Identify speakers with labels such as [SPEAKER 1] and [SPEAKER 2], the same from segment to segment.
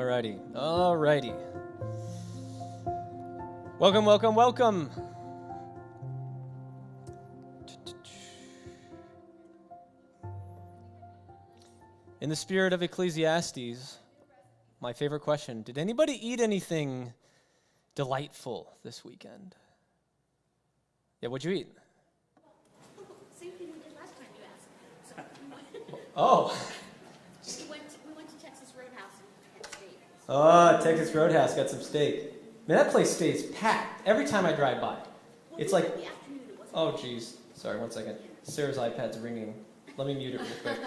[SPEAKER 1] Alrighty. Welcome. In the spirit of Ecclesiastes, my favorite question, did anybody eat anything delightful this weekend? Yeah, what'd you eat?
[SPEAKER 2] Same thing we did last time you asked.
[SPEAKER 1] Oh.
[SPEAKER 2] We went to Texas Roadhouse and had steak.
[SPEAKER 1] Oh, Texas Roadhouse got some steak. Man, that place stays packed every time I drive by. It's like,
[SPEAKER 2] In the afternoon, it wasn't.
[SPEAKER 1] oh geez, sorry, 1 second. Sarah's iPad's ringing. Let me mute it real quick.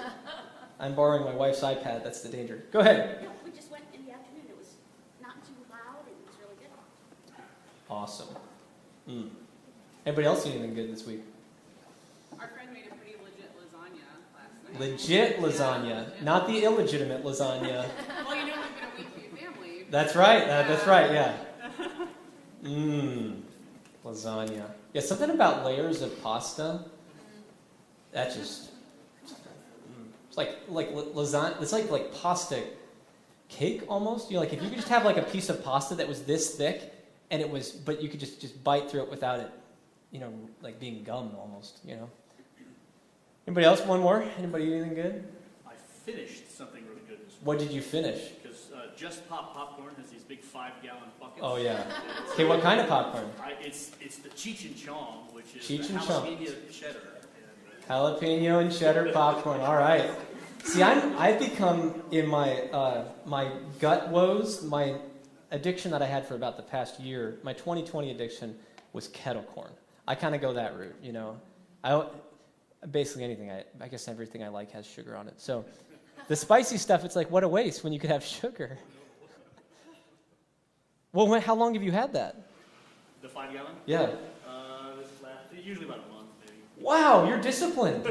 [SPEAKER 1] I'm borrowing my wife's iPad, that's the danger. Go ahead.
[SPEAKER 2] No, we just went in the afternoon. It was not too loud and it was really good.
[SPEAKER 1] Awesome. Anybody else eat anything good this week?
[SPEAKER 3] Our friend made a pretty legit lasagna last night.
[SPEAKER 1] Legit lasagna, not the illegitimate lasagna.
[SPEAKER 3] Well, you know we've been a weekly family.
[SPEAKER 1] That's right, yeah. Lasagna. Yeah, something about layers of pasta. That just, it's like lasagna. It's like pasta cake almost. You know, like if you could just have like a piece of pasta that was this thick, and it was, but you could just bite through it without it, you know, like being gum almost. You know. Anybody else? One more? Anybody eat anything good?
[SPEAKER 4] I finished something really good this week.
[SPEAKER 1] What did you finish?
[SPEAKER 4] Because Just Pop Popcorn has these big 5-gallon buckets.
[SPEAKER 1] Oh yeah. Okay, what kind of popcorn?
[SPEAKER 4] It's the Cheech and Chong, which is
[SPEAKER 1] Cheech
[SPEAKER 4] the
[SPEAKER 1] and Chong.
[SPEAKER 4] jalapeno cheddar.
[SPEAKER 1] Jalapeno and cheddar popcorn. All right. See, I've become in my my gut woes, my addiction that I had for about the past year. My 2020 addiction was kettle corn. I kind of go that route, you know. Basically anything. I guess everything I like has sugar on it. So the spicy stuff, it's like what a waste when you could have sugar. Well, how long have you had that?
[SPEAKER 4] The 5-gallon?
[SPEAKER 1] Yeah.
[SPEAKER 4] Usually about a month, maybe.
[SPEAKER 1] Wow, you're disciplined.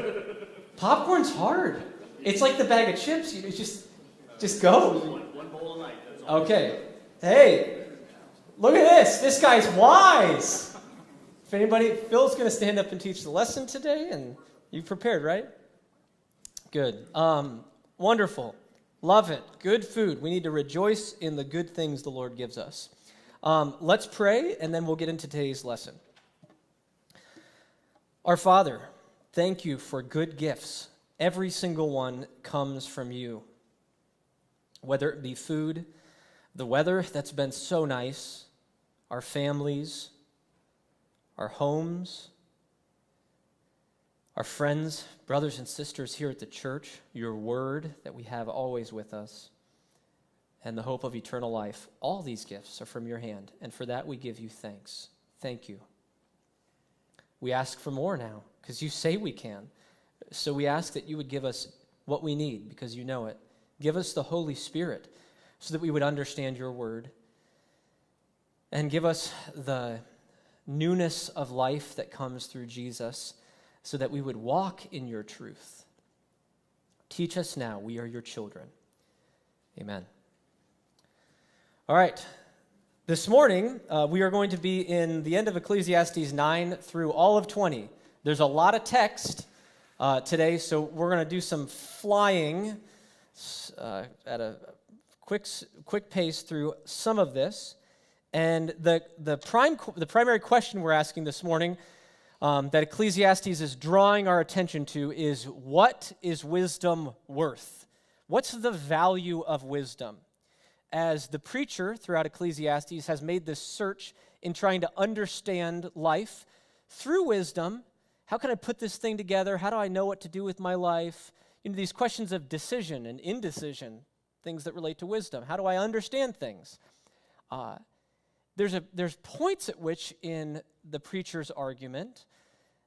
[SPEAKER 1] Popcorn's hard. It's like the bag of chips. You just go.
[SPEAKER 4] One bowl a night. That's all.
[SPEAKER 1] Okay. Hey, look at this. This guy's wise. If anybody, Phil's going to stand up and teach the lesson today, and you prepared, right? Good. Wonderful. Love it. Good food. We need to rejoice in the good things the Lord gives us. Let's pray, and then we'll get into today's lesson. Our Father, thank you for good gifts. Every single one comes from you. Whether it be food, the weather that's been so nice, our families, our homes, our friends, brothers and sisters here at the church, your word that we have always with us, and the hope of eternal life. All these gifts are from your hand, and for that we give you thanks. Thank you. We ask for more now, because you say we can. So we ask that you would give us what we need, because you know it. Give us the Holy Spirit, so that we would understand your word. And give us the newness of life that comes through Jesus, so that we would walk in your truth. Teach us now. We are your children. Amen. All right. This morning, we are going to be in the end of Ecclesiastes 9 through all of 20. There's a lot of text today, so we're going to do some flying at a quick pace through some of this. And the primary question we're asking this morning that Ecclesiastes is drawing our attention to is, what is wisdom worth? What's the value of wisdom? As the preacher throughout Ecclesiastes has made this search in trying to understand life through wisdom, how can I put this thing together? How do I know what to do with my life? You know, these questions of decision and indecision, things that relate to wisdom. How do I understand things? There's points at which in the preacher's argument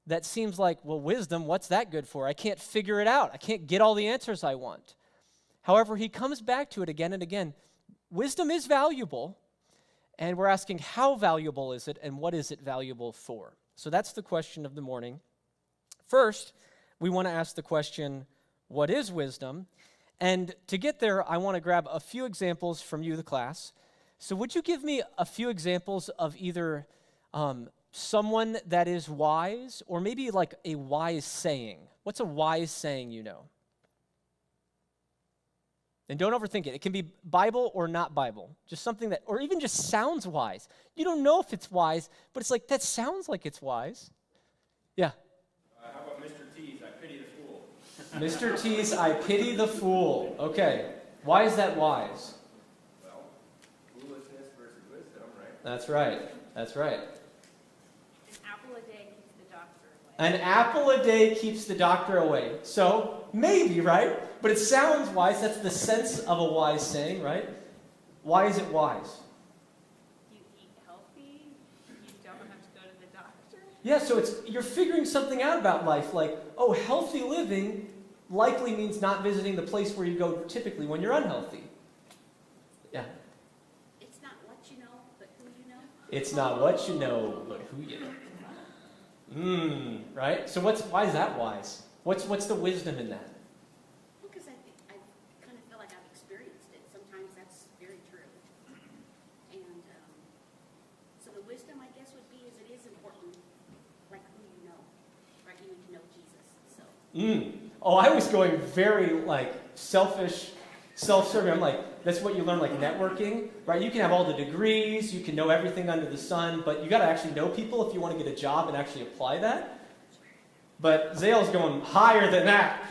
[SPEAKER 1] that seems like, well, wisdom, what's that good for? I can't figure it out. I can't get all the answers I want. However, he comes back to it again and again. Wisdom is valuable, and we're asking how valuable is it and what is it valuable for? So that's the question of the morning. First, we want to ask the question, what is wisdom? And to get there, I want to grab a few examples from you, the class. So would you give me a few examples of either someone that is wise or maybe like a wise saying? What's a wise saying you know? And don't overthink it. It can be Bible or not Bible. Just something that, or even just sounds wise. You don't know if it's wise, but it's like, that sounds like it's wise. Yeah.
[SPEAKER 4] How about Mr. T's, I pity the fool?
[SPEAKER 1] Mr. T's, I pity the fool. Okay. Why is that wise?
[SPEAKER 5] Well, foolishness versus wisdom, right?
[SPEAKER 1] That's right. That's right.
[SPEAKER 2] An apple a day keeps the doctor away.
[SPEAKER 1] An apple a day keeps the doctor away. So, maybe, right? But it sounds wise. That's the sense of a wise saying, right? Why is it wise?
[SPEAKER 2] You eat healthy. You don't have to go to the doctor.
[SPEAKER 1] Yeah, so you're figuring something out about life. Like, oh, healthy living likely means not visiting the place where you go typically when you're unhealthy. Yeah.
[SPEAKER 2] It's not what you know, but who you know.
[SPEAKER 1] It's not what you know, but who you know. Right? So why is that wise? What's the wisdom in that?
[SPEAKER 2] Because I kind of feel like I've experienced it. Sometimes that's very true. And so the wisdom, I guess, would be is it is important, like who you know, right? You need to know Jesus. So.
[SPEAKER 1] Oh, I was going very, selfish, self-serving. I'm like, that's what you learn, networking, right? You can have all the degrees, you can know everything under the sun, but you got to actually know people if you want to get a job and actually apply that. But Zale's going higher than that.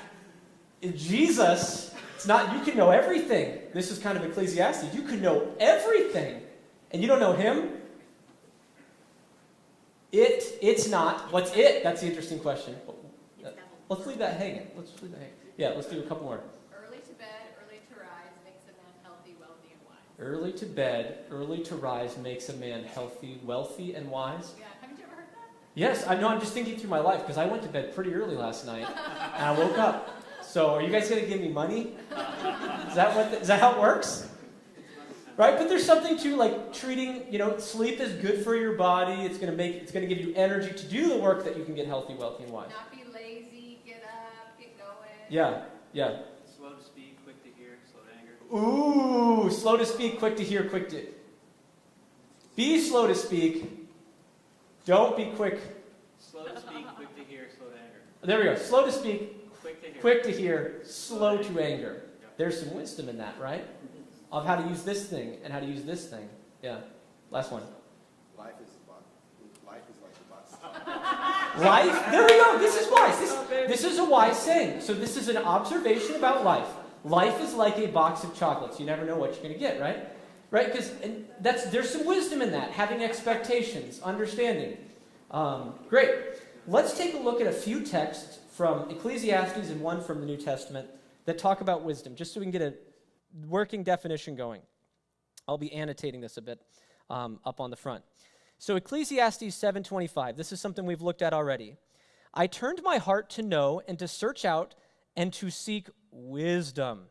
[SPEAKER 1] In Jesus, it's not, you can know everything. This is kind of Ecclesiastes. You can know everything, and you don't know him. It's not. What's it? That's the interesting question. Let's leave that hanging. Yeah, let's do a couple more.
[SPEAKER 3] Early to bed, early to rise makes a man healthy, wealthy, and wise.
[SPEAKER 1] Early to bed, early to rise makes a man healthy, wealthy, and wise.
[SPEAKER 3] Yeah, haven't you ever heard that?
[SPEAKER 1] Yes, I know. I'm just thinking through my life because I went to bed pretty early last night and I woke up. So, are you guys going to give me money? Is that how it works? Right? But there's something to treating. Sleep is good for your body. It's going to give you energy to do the work that you can get healthy, wealthy, and wise.
[SPEAKER 3] Not be lazy, get up, get going.
[SPEAKER 1] Yeah.
[SPEAKER 4] Slow to speak, quick to hear, slow to anger.
[SPEAKER 1] Ooh, slow to speak, quick to hear, quick to... Be slow to speak. Don't be quick.
[SPEAKER 4] Slow to speak, quick to hear, slow to anger.
[SPEAKER 1] There we go. Slow to speak,
[SPEAKER 4] Quick to hear.
[SPEAKER 1] quick to hear, slow to anger. There's some wisdom in that, right? Of how to use this thing and how to use this thing. Yeah. Last one.
[SPEAKER 5] Life is like a box.
[SPEAKER 1] Life? There we go. This is wise. This is a wise saying. So this is an observation about life. Life is like a box of chocolates. You never know what you're going to get, right? Right? Because there's some wisdom in that. Having expectations, understanding. Great. Let's take a look at a few texts from Ecclesiastes and one from the New Testament that talk about wisdom, just so we can get a working definition going. I'll be annotating this a bit up on the front. So Ecclesiastes 7:25, this is something we've looked at already. I turned my heart to know and to search out and to seek wisdom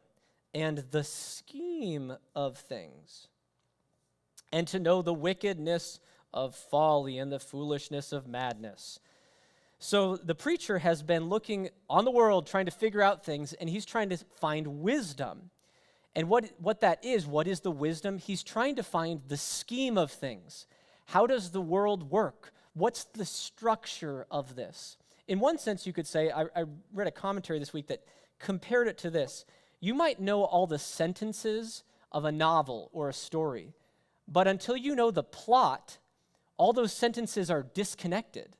[SPEAKER 1] and the scheme of things, and to know the wickedness of folly and the foolishness of madness. So the preacher has been looking on the world, trying to figure out things, and he's trying to find wisdom. And what that is, what is the wisdom? He's trying to find the scheme of things. How does the world work? What's the structure of this? In one sense, you could say, I read a commentary this week that compared it to this. You might know all the sentences of a novel or a story, but until you know the plot, all those sentences are disconnected.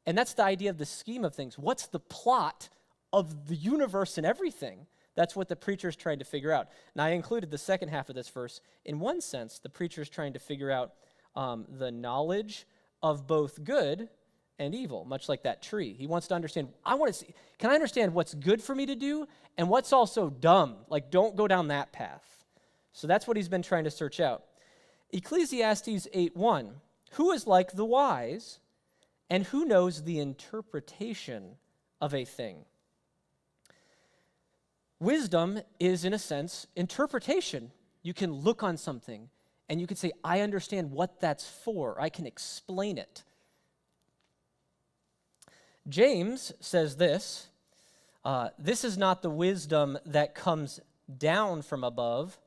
[SPEAKER 1] And that's the idea of the scheme of things. What's the plot of the universe and everything? That's what the preacher's trying to figure out. Now, I included the second half of this verse. In one sense, the preacher's trying to figure out the knowledge of both good and evil, much like that tree. He wants to understand, can I understand what's good for me to do and what's also dumb? Like, don't go down that path. So that's what he's been trying to search out. Ecclesiastes 8:1, who is like the wise and who knows the interpretation of a thing? Wisdom is, in a sense, interpretation. You can look on something and you can say, I understand what that's for. I can explain it. James says this, this is not the wisdom that comes down from above,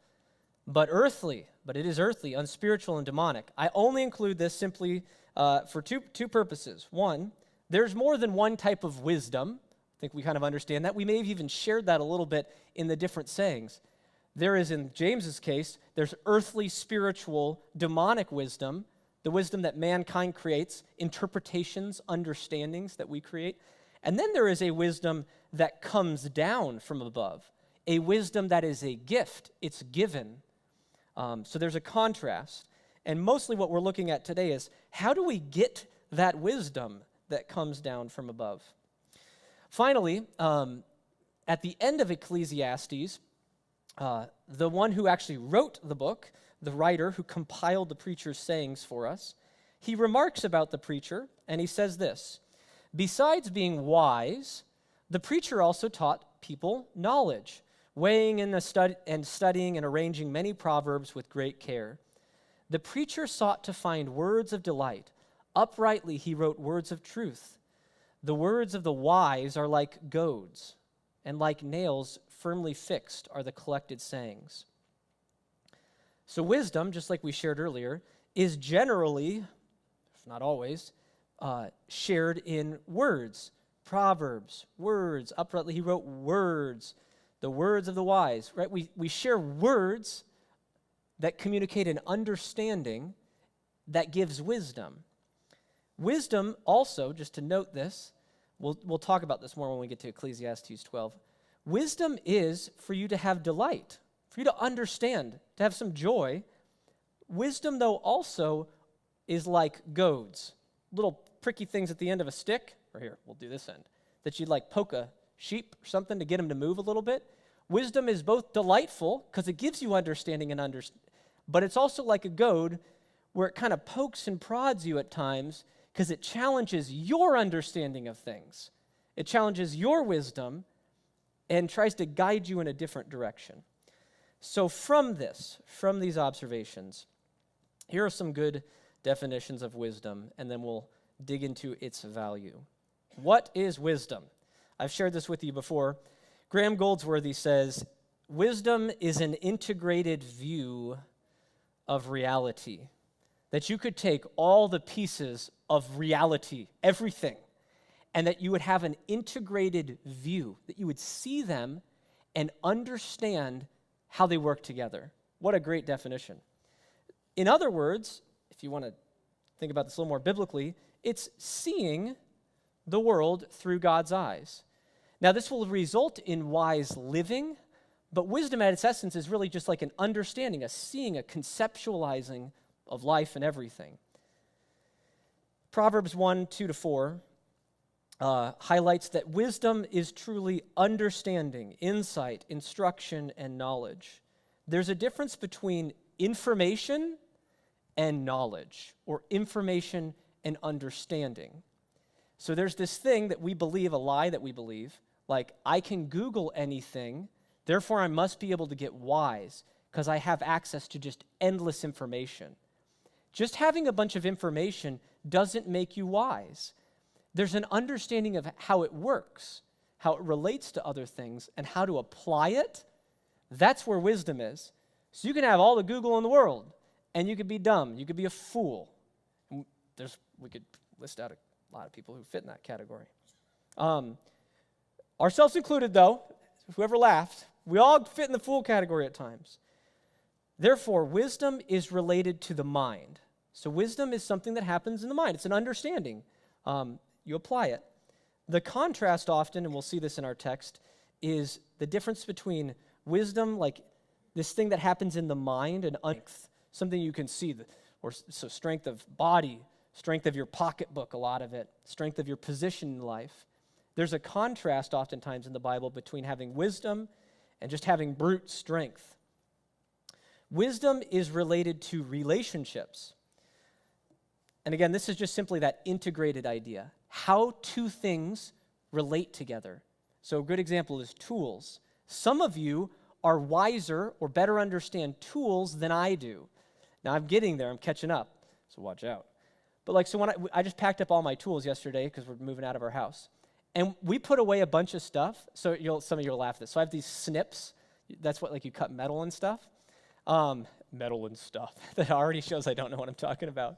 [SPEAKER 1] but it is earthly, unspiritual, and demonic. I only include this simply for two purposes. One, there's more than one type of wisdom. I think we kind of understand that. We may have even shared that a little bit in the different sayings. There is, in James's case, there's earthly, spiritual, demonic wisdom, the wisdom that mankind creates, interpretations, understandings that we create. And then there is a wisdom that comes down from above, a wisdom that is a gift. It's given. So there's a contrast. And mostly what we're looking at today is how do we get that wisdom that comes down from above? Finally, at the end of Ecclesiastes, the one who actually wrote the book, the writer who compiled the preacher's sayings for us, he remarks about the preacher, and he says this: besides being wise, the preacher also taught people knowledge, weighing and studying and arranging many proverbs with great care. The preacher sought to find words of delight. Uprightly he wrote words of truth. The words of the wise are like goads, and like nails firmly fixed are the collected sayings. So wisdom, just like we shared earlier, is generally, if not always, shared in words, proverbs, words. Uprightly he wrote words, the words of the wise, right? We share words that communicate an understanding that gives wisdom. Wisdom also, just to note this, we'll talk about this more when we get to Ecclesiastes 12. Wisdom is for you to have delight, for you to understand, to have some joy. Wisdom, though, also is like goads, little pricky things at the end of a stick, or here, we'll do this end, that you'd like poke a sheep or something to get him to move a little bit. Wisdom is both delightful, because it gives you understanding but it's also like a goad where it kind of pokes and prods you at times because it challenges your understanding of things. It challenges your wisdom and tries to guide you in a different direction. So from these observations, here are some good definitions of wisdom, and then we'll dig into its value. What is wisdom? I've shared this with you before. Graham Goldsworthy says, wisdom is an integrated view of reality. That you could take all the pieces of reality, everything, and that you would have an integrated view, that you would see them and understand how they work together. What a great definition. In other words, if you want to think about this a little more biblically, it's seeing the world through God's eyes. Now, this will result in wise living, but wisdom at its essence is really just like an understanding, a seeing, a conceptualizing of life and everything. Proverbs 1:2-4 highlights that wisdom is truly understanding, insight, instruction, and knowledge. There's a difference between information and knowledge, or information and understanding. So there's this thing that we believe, a lie that we believe, like I can Google anything, therefore I must be able to get wise because I have access to just endless information. Just having a bunch of information doesn't make you wise. There's an understanding of how it works, how it relates to other things, and how to apply it. That's where wisdom is. So you can have all the Google in the world, and you could be dumb. You could be a fool. And we could list out a lot of people who fit in that category. Ourselves included, though, whoever laughed, we all fit in the fool category at times. Therefore, wisdom is related to the mind. So wisdom is something that happens in the mind. It's an understanding. You apply it. The contrast often, and we'll see this in our text, is the difference between wisdom, like this thing that happens in the mind, and strength, something you can see, so strength of body, strength of your pocketbook, a lot of it, strength of your position in life. There's a contrast oftentimes in the Bible between having wisdom and just having brute strength. Wisdom is related to relationships. And again, this is just simply that integrated idea. How two things relate together. So a good example is tools. Some of you are wiser or better understand tools than I do. Now I'm getting there, I'm catching up, so watch out. But so when I just packed up all my tools yesterday because we're moving out of our house. And we put away a bunch of stuff, so some of you will laugh at this. So I have these snips. That's what, you cut metal and stuff. Metal and stuff. That already shows I don't know what I'm talking about.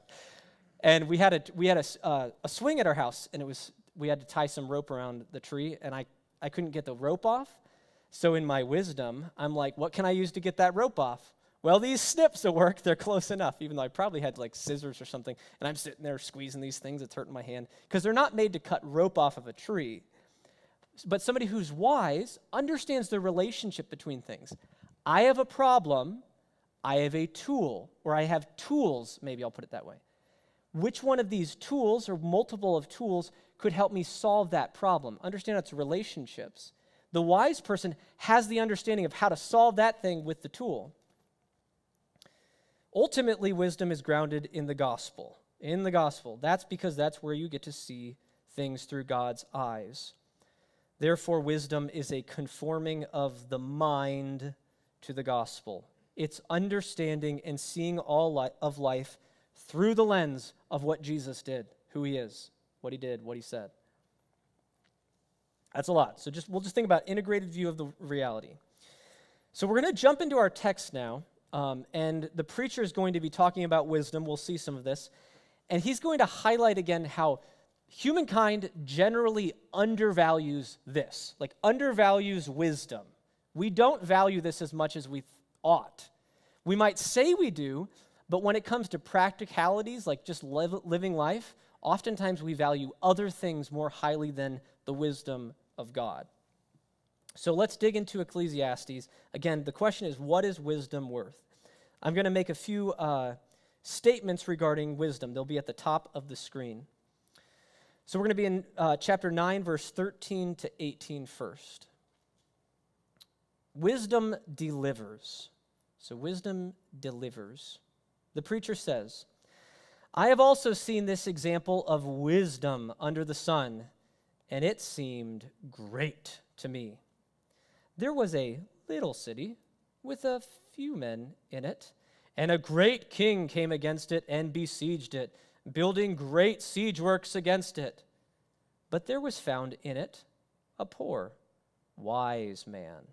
[SPEAKER 1] And we had a swing at our house, and we had to tie some rope around the tree, and I couldn't get the rope off. So in my wisdom, I'm like, what can I use to get that rope off? Well, these snips will work. They're close enough, even though I probably had like scissors or something, and I'm sitting there squeezing these things. It's hurting my hand because they're not made to cut rope off of a tree. But somebody who's wise understands the relationship between things. I have a problem. I have a tool, or I have tools, maybe I'll put it that way. Which one of these tools or multiple of tools could help me solve that problem? Understand it's relationships. The wise person has the understanding of how to solve that thing with the tool. Ultimately, wisdom is grounded in the gospel. In the gospel. That's because that's where you get to see things through God's eyes. Therefore, wisdom is a conforming of the mind to the gospel. It's understanding and seeing all of life through the lens of what Jesus did, who he is, what he did, what he said. That's a lot. So we'll just think about integrated view of the reality. So we're going to jump into our text now, and the preacher is going to be talking about wisdom. We'll see some of this. And he's going to highlight again how humankind generally undervalues this, like undervalues wisdom. We don't value this as much as we ought. We might say we do, but when it comes to practicalities, like just living life, oftentimes we value other things more highly than the wisdom of God. So let's dig into Ecclesiastes. Again, the question is, what is wisdom worth? I'm going to make a few statements regarding wisdom. They'll be at the top of the screen. So we're going to be in chapter 9, verse 13 to 18 first. Wisdom delivers. So wisdom delivers. The preacher says, I have also seen this example of wisdom under the sun, and it seemed great to me. There was a little city with a few men in it, and a great king came against it and besieged it, building great siege works against it. But there was found in it a poor, wise man,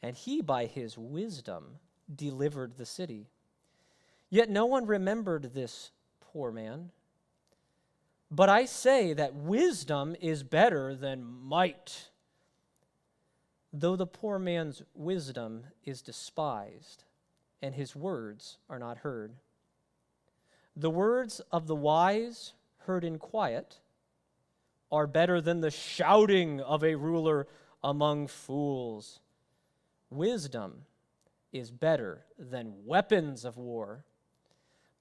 [SPEAKER 1] and he by his wisdom delivered the city. Yet no one remembered this poor man. But I say that wisdom is better than might, though the poor man's wisdom is despised, and his words are not heard. The words of the wise heard in quiet are better than the shouting of a ruler among fools. Wisdom is better than weapons of war,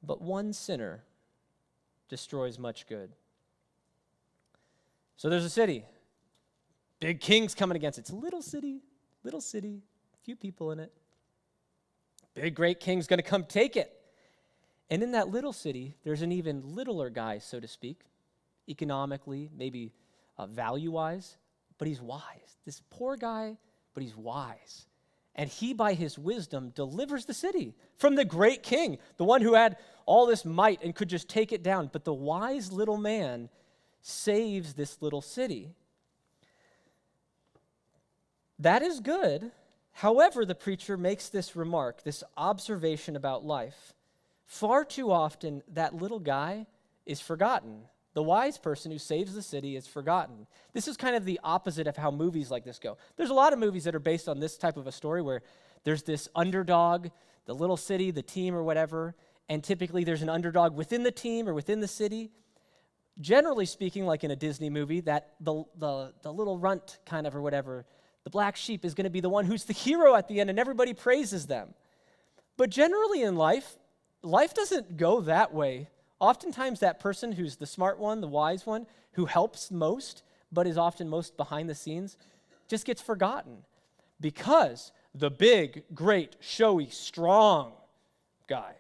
[SPEAKER 1] but one sinner destroys much good. So there's a city. Big king's coming against it. It's a little city, few people in it. Big, great king's going to come take it. And in that little city, there's an even littler guy, so to speak, economically, maybe value-wise, but he's wise. This poor guy, but he's wise. And he, by his wisdom, delivers the city from the great king, the one who had all this might and could just take it down. But the wise little man saves this little city. That is good. However, the preacher makes this remark, this observation about life. Far too often, that little guy is forgotten. The wise person who saves the city is forgotten. This is kind of the opposite of how movies like this go. There's a lot of movies that are based on this type of a story where there's this underdog, the little city, the team or whatever, and typically there's an underdog within the team or within the city. Generally speaking, like in a Disney movie, that the little runt kind of or whatever, the black sheep is going to be the one who's the hero at the end and everybody praises them. But generally in life doesn't go that way. Oftentimes that person who's the smart one, the wise one, who helps most, but is often most behind the scenes, just gets forgotten because the big, great, showy, strong guy,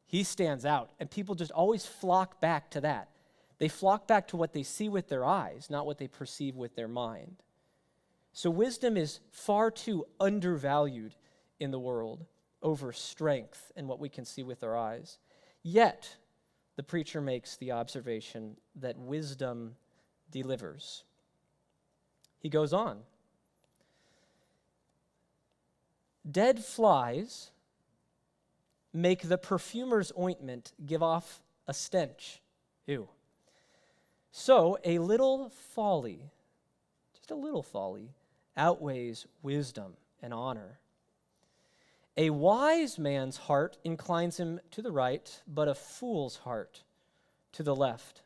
[SPEAKER 1] he stands out, and people just always flock back to that. They flock back to what they see with their eyes, not what they perceive with their mind. So wisdom is far too undervalued in the world over strength and what we can see with our eyes. Yet, the preacher makes the observation that wisdom delivers. He goes on. Dead flies make the perfumer's ointment give off a stench. Ew. So a little folly, just a little folly, outweighs wisdom and honor. A wise man's heart inclines him to the right, but a fool's heart to the left.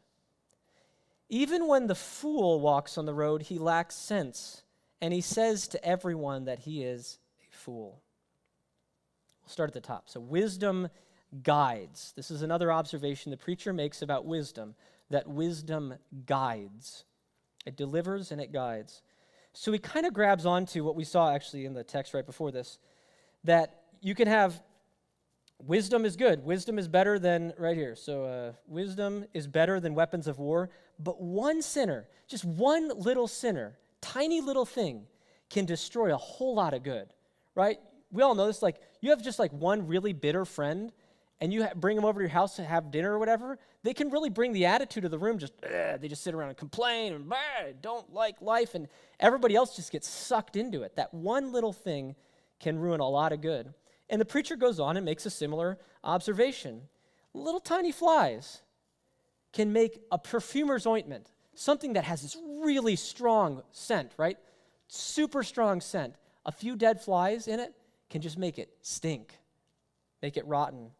[SPEAKER 1] Even when the fool walks on the road, he lacks sense, and he says to everyone that he is a fool. We'll start at the top. So wisdom guides. This is another observation the preacher makes about wisdom, that wisdom guides. It delivers and it guides. So he kind of grabs onto what we saw actually in the text right before this, that you can have wisdom is good. Wisdom is better than, right here. So wisdom is better than weapons of war. But one sinner, just one little sinner, tiny little thing, can destroy a whole lot of good, right? We all know this. Like, you have just like one really bitter friend, and you bring them over to your house to have dinner or whatever. They can really bring the attitude of the room. They just sit around and complain and don't like life, and everybody else just gets sucked into it. That one little thing can ruin a lot of good. And the preacher goes on and makes a similar observation. Little tiny flies can make a perfumer's ointment, something that has this really strong scent, right? Super strong scent. A few dead flies in it can just make it stink, make it rotten.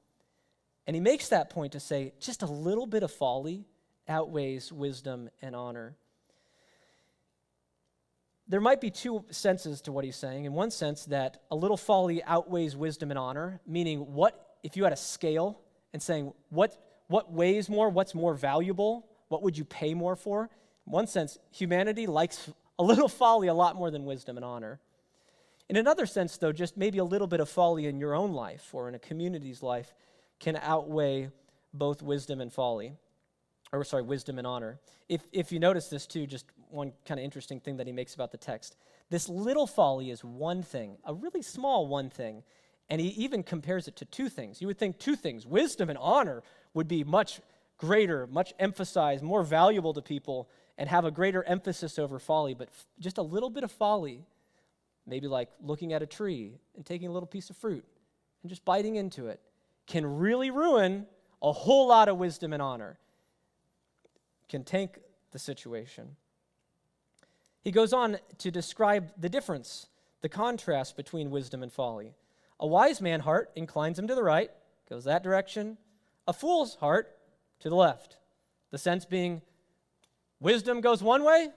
[SPEAKER 1] And he makes that point to say just a little bit of folly outweighs wisdom and honor. There might be two senses to what he's saying. In one sense, that a little folly outweighs wisdom and honor, meaning what if you had a scale and saying what weighs more, what's more valuable, what would you pay more for? In one sense, humanity likes a little folly a lot more than wisdom and honor. In another sense, though, just maybe a little bit of folly in your own life or in a community's life can outweigh both wisdom and wisdom and honor. If you notice this too, just one kind of interesting thing that he makes about the text. This little folly is one thing, a really small one thing, and he even compares it to two things. You would think two things, wisdom and honor, would be much greater, much emphasized, more valuable to people, and have a greater emphasis over folly, but just a little bit of folly, maybe like looking at a tree and taking a little piece of fruit and just biting into it, can really ruin a whole lot of wisdom and honor, can tank the situation. He goes on to describe the difference, the contrast between wisdom and folly. A wise man's heart inclines him to the right, goes that direction. A fool's heart to the left. The sense being, wisdom goes one way,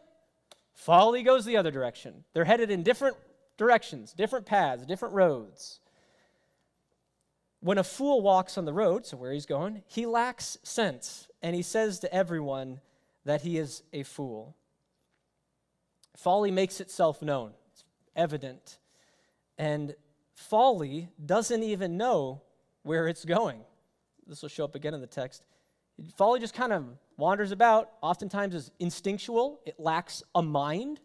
[SPEAKER 1] folly goes the other direction. They're headed in different directions, different paths, different roads. When a fool walks on the road, so where he's going, he lacks sense, and he says to everyone that he is a fool. Folly makes itself known. It's evident. And folly doesn't even know where it's going. This will show up again in the text. Folly just kind of wanders about, oftentimes is instinctual. It lacks a mind.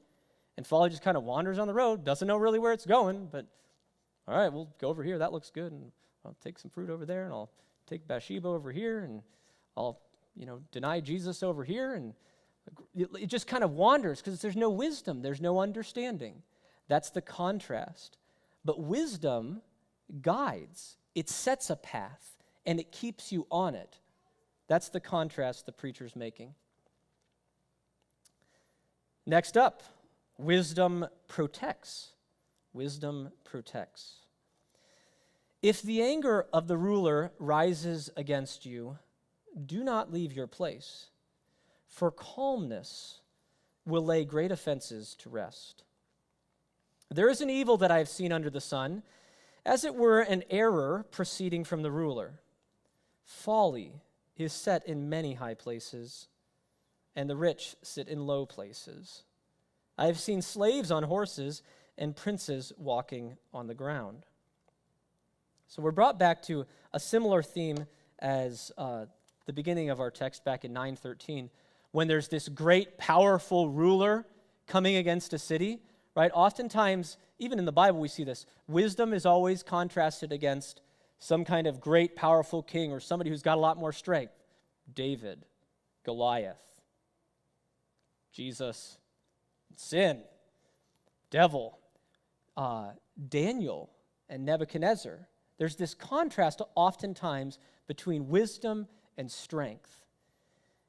[SPEAKER 1] And folly just kind of wanders on the road, doesn't know really where it's going, but all right, we'll go over here. That looks good. And I'll take some fruit over there, and I'll take Bathsheba over here, and I'll, deny Jesus over here. And it just kind of wanders because there's no wisdom. There's no understanding. That's the contrast. But wisdom guides. It sets a path, and it keeps you on it. That's the contrast the preacher's making. Next up, wisdom protects. Wisdom protects. If the anger of the ruler rises against you, do not leave your place, for calmness will lay great offenses to rest. There is an evil that I have seen under the sun, as it were an error proceeding from the ruler. Folly is set in many high places, and the rich sit in low places. I have seen slaves on horses and princes walking on the ground. So we're brought back to a similar theme as the beginning of our text back in 9:13, when there's this great, powerful ruler coming against a city, right? Oftentimes, even in the Bible, we see this. Wisdom is always contrasted against some kind of great, powerful king or somebody who's got a lot more strength. David, Goliath, Jesus, sin, devil, Daniel, and Nebuchadnezzar. There's this contrast oftentimes between wisdom and strength.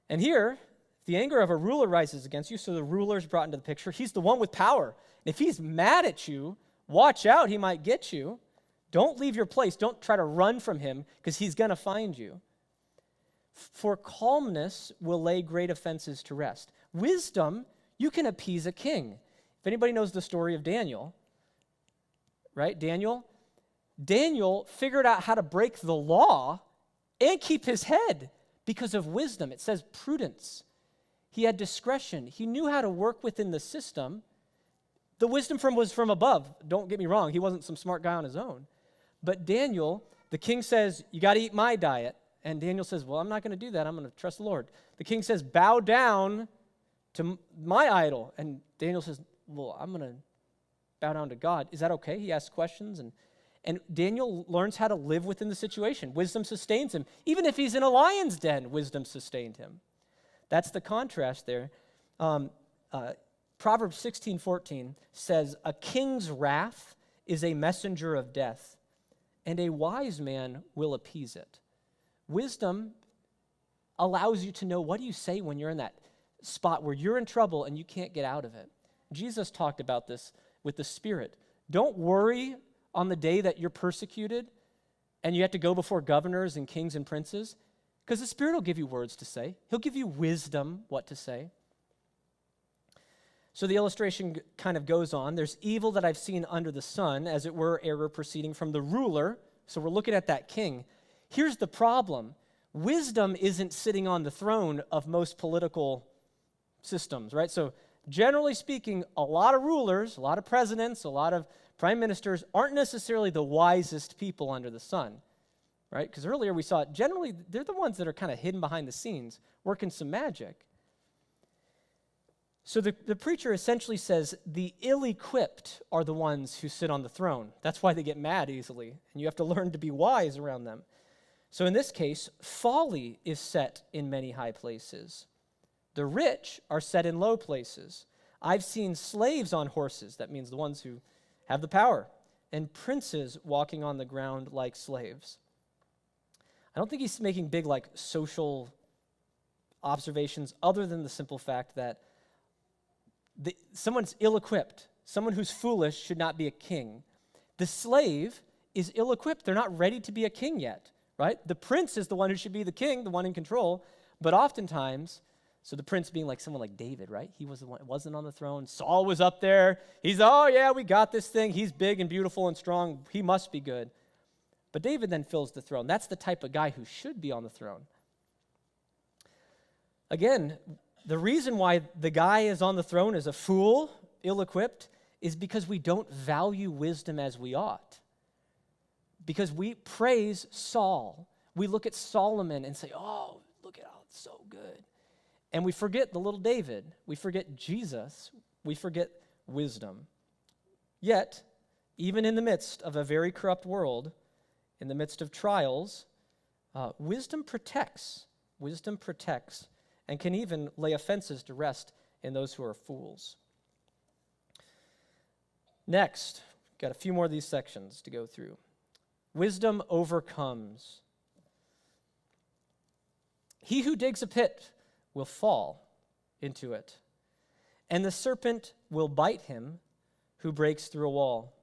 [SPEAKER 1] And here, the anger of a ruler rises against you, so the ruler is brought into the picture. He's the one with power, If he's mad at you, watch out, he might get you. Don't leave your place. Don't try to run from him because he's going to find you. For calmness will lay great offenses to rest. Wisdom, you can appease a king. If anybody knows the story of Daniel, right? Daniel figured out how to break the law and keep his head because of wisdom. It says prudence. He had discretion. He knew how to work within the system. The wisdom was from above. Don't get me wrong. He wasn't some smart guy on his own. But Daniel, the king says, you got to eat my diet. And Daniel says, well, I'm not going to do that. I'm going to trust the Lord. The king says, bow down to my idol. And Daniel says, well, I'm going to bow down to God. Is that okay? He asks questions. And Daniel learns how to live within the situation. Wisdom sustains him. Even if he's in a lion's den, wisdom sustained him. That's the contrast there. Proverbs 16:14 says, a king's wrath is a messenger of death, and a wise man will appease it. Wisdom allows you to know what do you say when you're in that spot where you're in trouble and you can't get out of it. Jesus talked about this with the Spirit. Don't worry on the day that you're persecuted and you have to go before governors and kings and princes, because the Spirit will give you words to say. He'll give you wisdom what to say. So the illustration kind of goes on. There's evil that I've seen under the sun, as it were, error proceeding from the ruler. So we're looking at that king. Here's the problem. Wisdom isn't sitting on the throne of most political systems, right? So generally speaking, a lot of rulers, a lot of presidents, a lot of prime ministers aren't necessarily the wisest people under the sun, right? Because earlier we saw it, generally they're the ones that are kind of hidden behind the scenes, working some magic. So the preacher essentially says the ill-equipped are the ones who sit on the throne. That's why they get mad easily, and you have to learn to be wise around them. So in this case, folly is set in many high places. The rich are set in low places. I've seen slaves on horses, that means the ones who have the power, and princes walking on the ground like slaves. I don't think he's making big like social observations other than the simple fact that someone's ill-equipped. Someone who's foolish should not be a king. The slave is ill-equipped. They're not ready to be a king yet, right? The prince is the one who should be the king, the one in control. But oftentimes, so the prince being like someone like David, right? He was the one, wasn't on the throne. Saul was up there. He's, oh yeah, we got this thing. He's big and beautiful and strong. He must be good. But David then fills the throne. That's the type of guy who should be on the throne. Again, the reason why the guy is on the throne is a fool, ill-equipped, is because we don't value wisdom as we ought. Because we praise Saul. We look at Solomon and say, oh, look at how it's so good. And we forget the little David. We forget Jesus. We forget wisdom. Yet, even in the midst of a very corrupt world, in the midst of trials, wisdom protects. Wisdom protects and can even lay offenses to rest in those who are fools. Next, got a few more of these sections to go through. Wisdom overcomes. He who digs a pit will fall into it, and the serpent will bite him who breaks through a wall.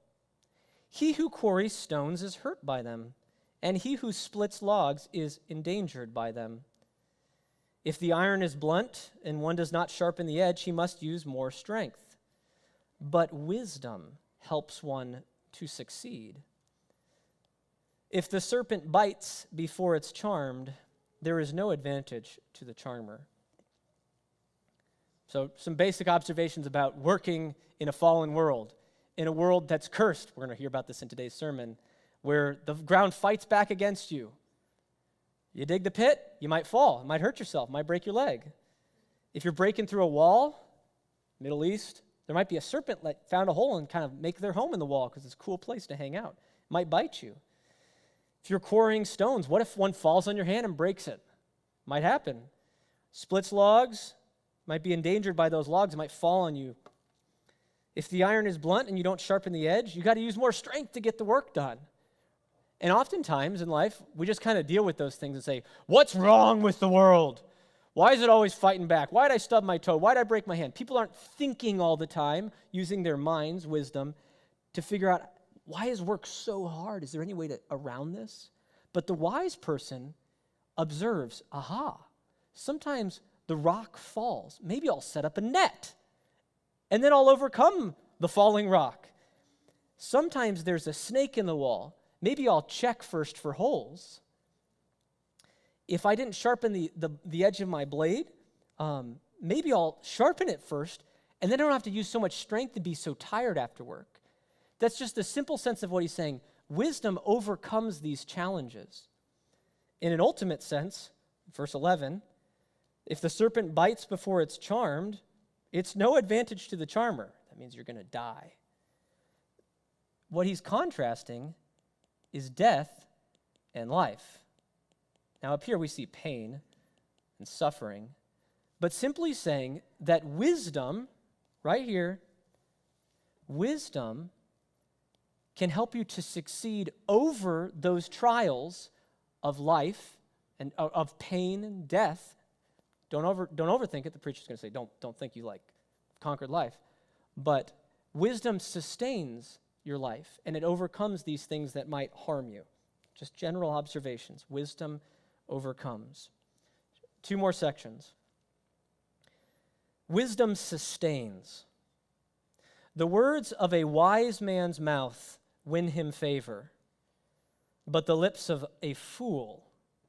[SPEAKER 1] He who quarries stones is hurt by them, and he who splits logs is endangered by them. If the iron is blunt and one does not sharpen the edge, he must use more strength. But wisdom helps one to succeed. If the serpent bites before it's charmed, there is no advantage to the charmer. So some basic observations about working in a fallen world, in a world that's cursed. We're going to hear about this in today's sermon, where the ground fights back against you. You dig the pit, you might fall. It might hurt yourself. It might break your leg. If you're breaking through a wall, Middle East, there might be a serpent that found a hole and kind of make their home in the wall because it's a cool place to hang out. It might bite you. If you're quarrying stones, what if one falls on your hand and breaks it? Might happen. Splits logs, might be endangered by those logs. It might fall on you. If the iron is blunt and you don't sharpen the edge, you got to use more strength to get the work done. And oftentimes in life, we just kind of deal with those things and say, what's wrong with the world? Why is it always fighting back? Why did I stub my toe? Why did I break my hand? People aren't thinking all the time, using their minds, wisdom, to figure out, why is work so hard? Is there any way around this? But the wise person observes, aha, sometimes the rock falls. Maybe I'll set up a net, and then I'll overcome the falling rock. Sometimes there's a snake in the wall. Maybe I'll check first for holes. If I didn't sharpen the edge of my blade, maybe I'll sharpen it first, and then I don't have to use so much strength and be so tired after work. That's just the simple sense of what he's saying. Wisdom overcomes these challenges. In an ultimate sense, verse 11, if the serpent bites before it's charmed, it's no advantage to the charmer. That means you're going to die. What he's contrasting is death and life. Now up here we see pain and suffering, but simply saying that wisdom, right here, wisdom can help you to succeed over those trials of life and of pain and death. Don't overthink it. The preacher's going to say, don't think you conquered life. But wisdom sustains your life, and it overcomes these things that might harm you. Just general observations. Wisdom overcomes. 2 more sections. Wisdom sustains. The words of a wise man's mouth win him favor, but the lips of a fool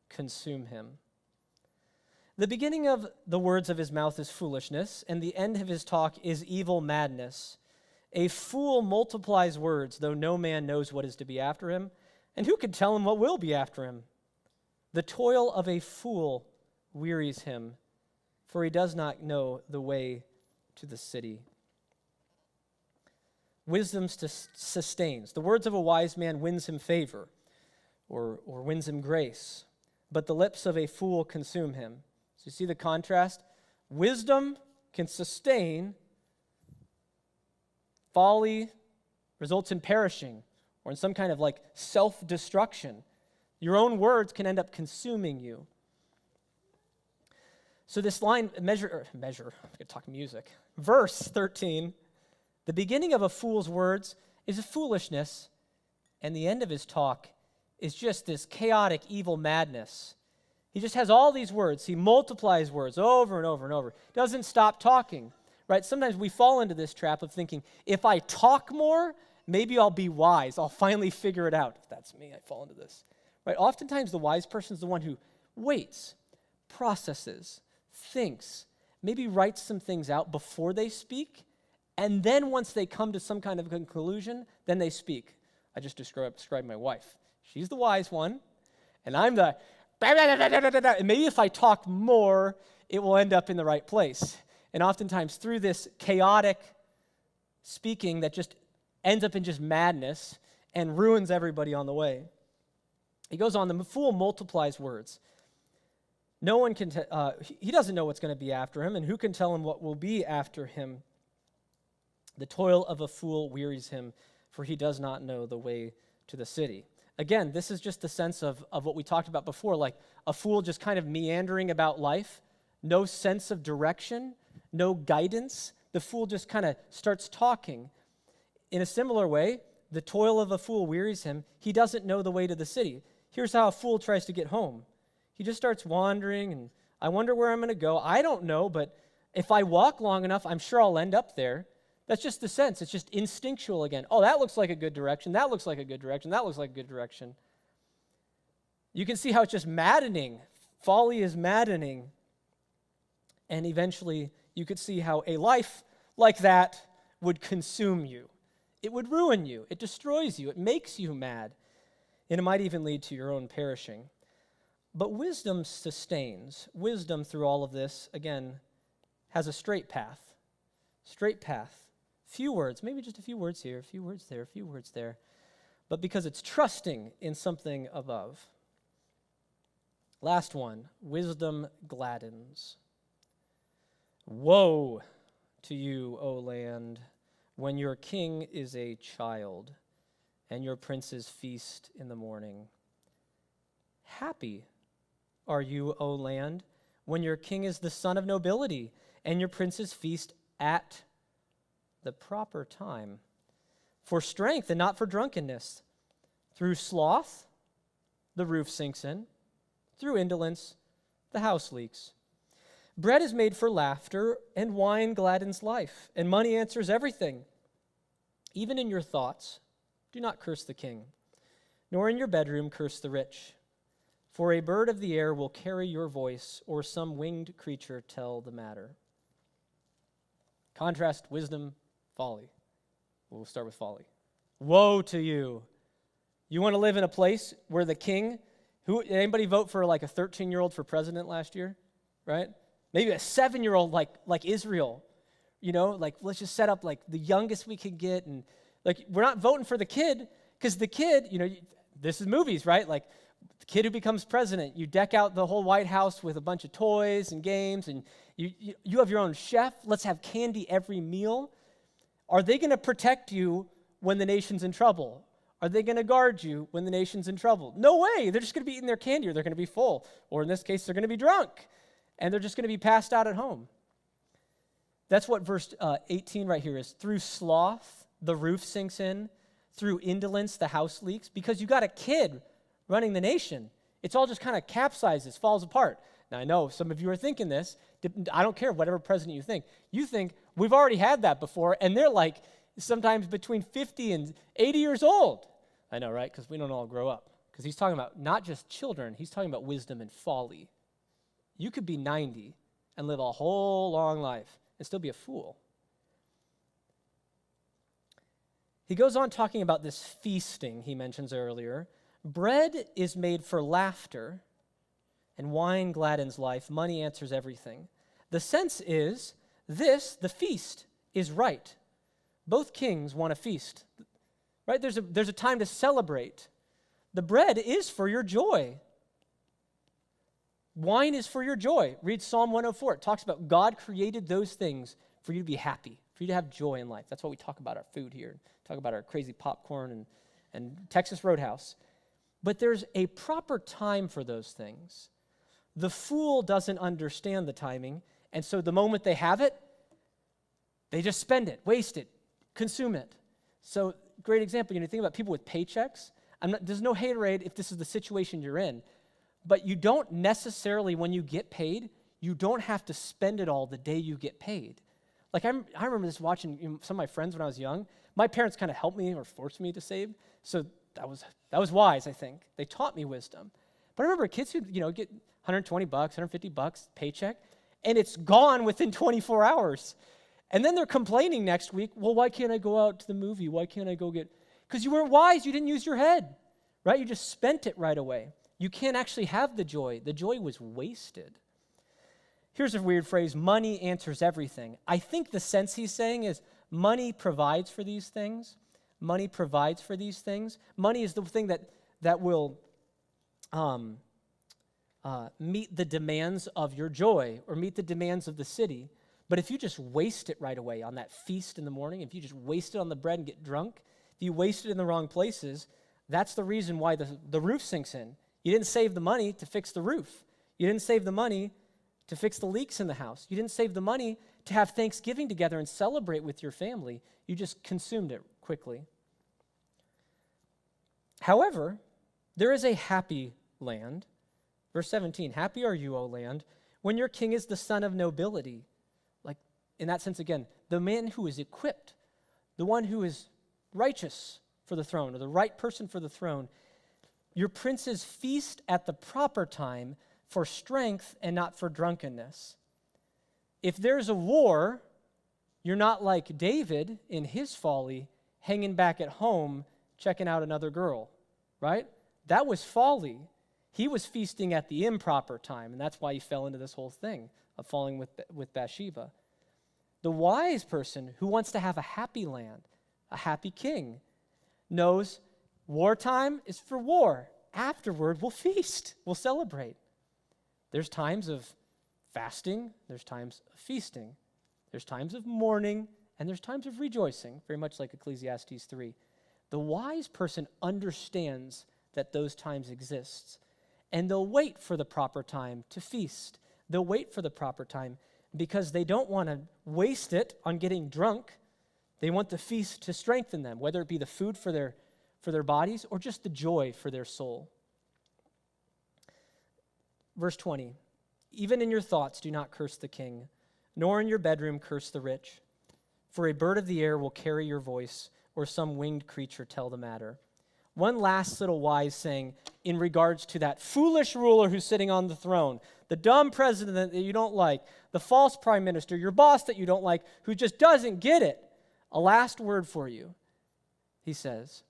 [SPEAKER 1] consume him. The beginning of the words of his mouth is foolishness, and the end of his talk is evil madness. A fool multiplies words, though no man knows what is to be after him, and who can tell him what will be after him? The toil of a fool wearies him, for he does not know the way to the city. Wisdom sustains. The words of a wise man wins him favor, or wins him grace, but the lips of a fool consume him. So you see the contrast? Wisdom can sustain. Folly results in perishing, or in some kind of self-destruction. Your own words can end up consuming you. So this line, I'm going to talk music. Verse 13, the beginning of a fool's words is a foolishness, and the end of his talk is just this chaotic evil madness. He just has all these words. He multiplies words over and over and over. Doesn't stop talking, right? Sometimes we fall into this trap of thinking, if I talk more, maybe I'll be wise. I'll finally figure it out. If that's me, I fall into this. Right? Oftentimes the wise person is the one who waits, processes, thinks, maybe writes some things out before they speak, and then once they come to some kind of conclusion, then they speak. I just described my wife. She's the wise one, and I'm the and maybe if I talk more, it will end up in the right place. And oftentimes through this chaotic speaking that just ends up in just madness and ruins everybody on the way. He goes on, the fool multiplies words. No one can, he doesn't know what's going to be after him, and who can tell him what will be after him? The toil of a fool wearies him, for he does not know the way to the city. Again, this is just the sense of what we talked about before, like a fool just kind of meandering about life, no sense of direction, no guidance. The fool just kind of starts talking. In a similar way, the toil of a fool wearies him. He doesn't know the way to the city. Here's how a fool tries to get home. He just starts wandering, and I wonder where I'm going to go. I don't know, but if I walk long enough, I'm sure I'll end up there. That's just the sense. It's just instinctual again. Oh, that looks like a good direction. That looks like a good direction. That looks like a good direction. You can see how it's just maddening. Folly is maddening. And eventually, you could see how a life like that would consume you. It would ruin you. It destroys you. It makes you mad. And it might even lead to your own perishing. But wisdom sustains. Wisdom through all of this, again, has a straight path. Straight path. Few words, maybe just a few words here, a few words there, a few words there. But because it's trusting in something above. Last one, wisdom gladdens. Woe to you, O land, when your king is a child, and your princes feast in the morning. Happy are you, O land, when your king is the son of nobility, and your princes feast at the proper time, for strength and not for drunkenness. Through sloth, the roof sinks in. Through indolence, the house leaks. Bread is made for laughter, and wine gladdens life, and money answers everything. Even in your thoughts, do not curse the king, nor in your bedroom curse the rich. For a bird of the air will carry your voice, or some winged creature tell the matter. Contrast wisdom, folly. We'll start with folly. Woe to you. You want to live in a place where the king, anybody vote for like a 13-year-old for president last year, right? Maybe a 7-year-old like Israel, like let's just set up like the youngest we can get. And like, we're not voting for the kid because the kid, this is movies, right? Like the kid who becomes president, you deck out the whole White House with a bunch of toys and games, and you have your own chef. Let's have candy every meal. Are they going to protect you when the nation's in trouble? Are they going to guard you when the nation's in trouble? No way. They're just going to be eating their candy, or they're going to be full. Or in this case, they're going to be drunk, and they're just going to be passed out at home. That's what verse 18 right here is. Through sloth, the roof sinks in. Through indolence, the house leaks. Because you got a kid running the nation. It's all just kind of capsizes, falls apart. Now, I know some of you are thinking this. I don't care, whatever president you think. You think, we've already had that before, and they're like sometimes between 50 and 80 years old. I know, right? Because we don't all grow up. Because he's talking about not just children, he's talking about wisdom and folly. You could be 90 and live a whole long life and still be a fool. He goes on talking about this feasting he mentions earlier. Bread is made for laughter, and wine gladdens life. Money answers everything. The sense is this, the feast, is right. Both kings want a feast. Right? There's a time to celebrate. The bread is for your joy. Wine is for your joy. Read Psalm 104. It talks about God created those things for you to be happy, for you to have joy in life. That's what we talk about our food here. Talk about our crazy popcorn and Texas Roadhouse. But there's a proper time for those things. The fool doesn't understand the timing, and so the moment they have it, they just spend it, waste it, consume it. So, great example, think about people with paychecks. There's no haterade if this is the situation you're in, but you don't necessarily, when you get paid, you don't have to spend it all the day you get paid. Like, I remember this watching some of my friends when I was young. My parents kind of helped me or forced me to save, so that was wise, I think. They taught me wisdom. But I remember kids who, get $120, $150 paycheck, and it's gone within 24 hours. And then they're complaining next week, well, why can't I go out to the movie? Why can't I go get... Because you weren't wise, you didn't use your head, right? You just spent it right away. You can't actually have the joy. The joy was wasted. Here's a weird phrase, money answers everything. I think the sense he's saying is money provides for these things. Money provides for these things. Money is the thing that will meet the demands of your joy or meet the demands of the city. But if you just waste it right away on that feast in the morning, if you just waste it on the bread and get drunk, if you waste it in the wrong places, that's the reason why the roof sinks in. You didn't save the money to fix the roof. You didn't save the money to fix the leaks in the house. You didn't save the money to have Thanksgiving together and celebrate with your family. You just consumed it quickly. However, there is a happy land. Verse 17, happy are you, O land, when your king is the son of nobility. Like, in that sense, again, the man who is equipped, the one who is righteous for the throne, or the right person for the throne. Your princes feast at the proper time for strength and not for drunkenness. If there's a war, you're not like David in his folly, hanging back at home, checking out another girl, right? That was folly. He was feasting at the improper time, and that's why he fell into this whole thing of falling with Bathsheba. The wise person who wants to have a happy land, a happy king, knows wartime is for war. Afterward, we'll feast, we'll celebrate. There's times of fasting, there's times of feasting, there's times of mourning, and there's times of rejoicing, very much like Ecclesiastes 3. The wise person understands that those times exist, and they'll wait for the proper time to feast. They'll wait for the proper time because they don't want to waste it on getting drunk. They want the feast to strengthen them, whether it be the food for their bodies or just the joy for their soul. Verse 20, even in your thoughts do not curse the king, nor in your bedroom curse the rich. For a bird of the air will carry your voice, or some winged creature tell the matter. One last little wise saying in regards to that foolish ruler who's sitting on the throne, the dumb president that you don't like, the false prime minister, your boss that you don't like, who just doesn't get it. A last word for you, he says,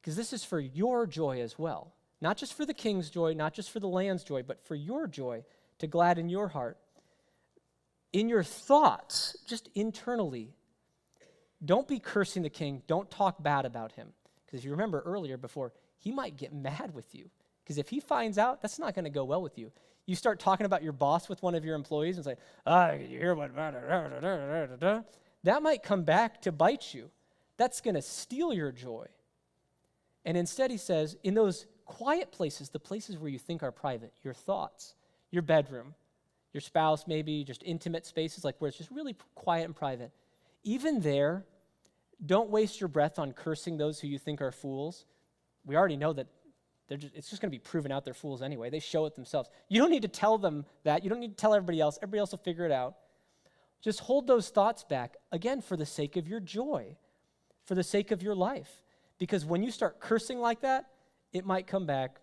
[SPEAKER 1] because this is for your joy as well. Not just for the king's joy, not just for the land's joy, but for your joy, to gladden your heart. In your thoughts, just internally, don't be cursing the king. Don't talk bad about him. Because if you remember earlier before, he might get mad with you. Because if he finds out, that's not going to go well with you. You start talking about your boss with one of your employees and say, you hear what? That might come back to bite you. That's going to steal your joy. And instead he says, in those quiet places, the places where you think are private, your thoughts, your bedroom, your spouse maybe, just intimate spaces like where it's just really quiet and private, even there, don't waste your breath on cursing those who you think are fools. We already know that it's just going to be proven out they're fools anyway. They show it themselves. You don't need to tell them that. You don't need to tell everybody else. Everybody else will figure it out. Just hold those thoughts back, again, for the sake of your joy, for the sake of your life. Because when you start cursing like that, it might come back